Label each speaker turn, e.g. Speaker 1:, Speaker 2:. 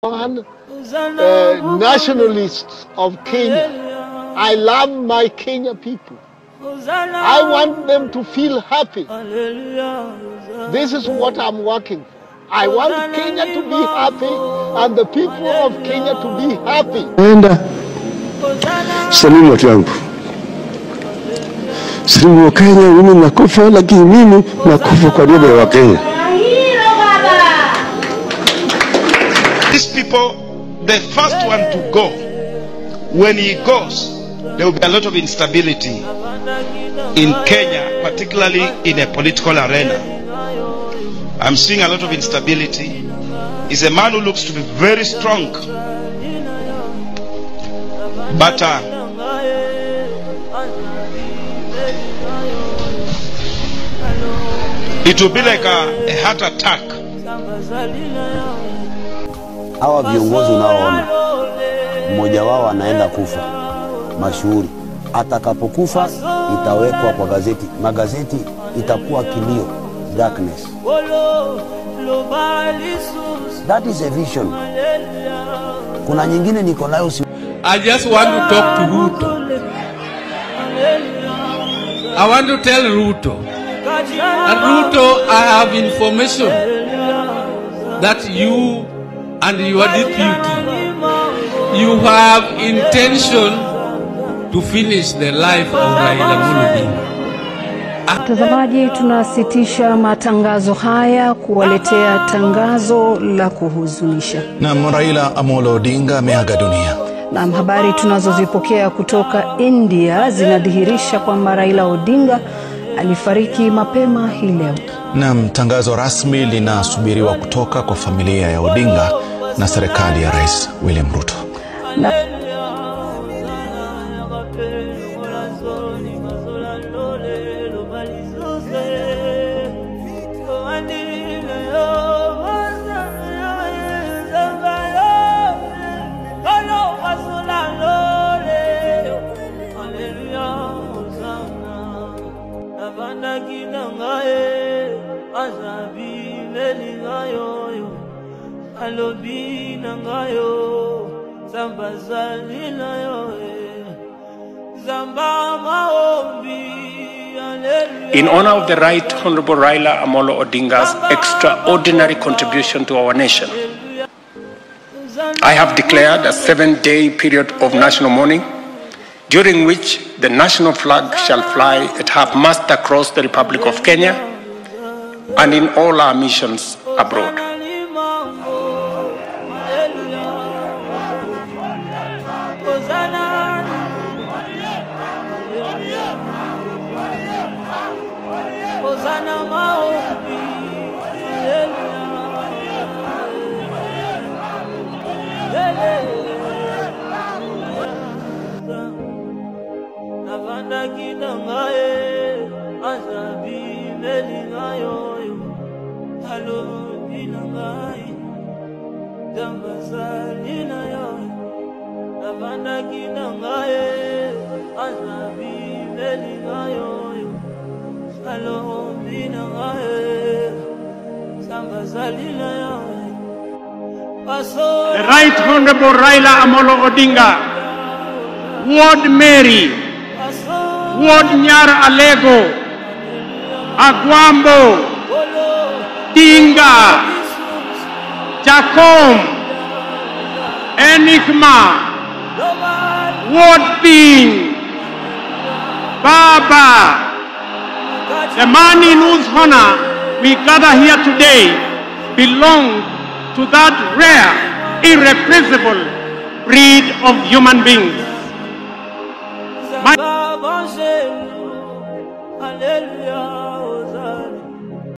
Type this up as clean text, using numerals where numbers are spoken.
Speaker 1: one nationalist of Kenya. I love my Kenya people. I want them to feel happy. This is what I'm working for. I want Kenya to be happy and the people of Kenya to be happy.
Speaker 2: Salimu watu wangu. Salimu wa Kenya, mimi nakufa, lakini mimi nakufa kwa niaba ya Wakenya.
Speaker 3: These people, the first one to go, when he goes, there will be a lot of instability in Kenya, particularly in a political arena. I'm seeing a lot of instability. He's a man who looks to be very strong. But it will be like a heart attack.
Speaker 4: Hawa viongozi unaoona mmoja wao anaenda kufa mashuhuri, atakapokufa itawekwa kwa gazeti, magazeti itakuwa kilio, darkness. That is a vision. Kuna nyingine niko nayo.
Speaker 5: I just want to talk to Ruto. I want to tell Ruto, and Ruto, I have information that you and your deputy, you have intention to finish the life of Raila Amolo Odinga.
Speaker 6: Mtazamaji, tunasitisha matangazo haya kuwaletea tangazo la kuhuzunisha.
Speaker 7: Na Raila Amolo Odinga ameaga dunia.
Speaker 6: Na habari tunazozipokea kutoka India zinadhihirisha kwamba Raila Odinga alifariki mapema hii leo.
Speaker 7: Na tangazo rasmi linasubiriwa kutoka kwa familia ya Odinga na serikali ya Rais William Ruto.
Speaker 8: In honor of the Right Honorable Raila Amolo Odinga's extraordinary contribution to our nation, I have declared a 7-day period of national mourning, during which the national flag shall fly at half-mast across the Republic of Kenya and in all our missions abroad. The Right Honorable Raila Amolo Odinga, Ward Mary, Ward Nyar Alego, Agwambo, Tinga, Jakom, Enigma, Ward Ping, Baba, the man in whose honor we gather here today belongs to that rare, irreplaceable breed of human beings. Hallelujah.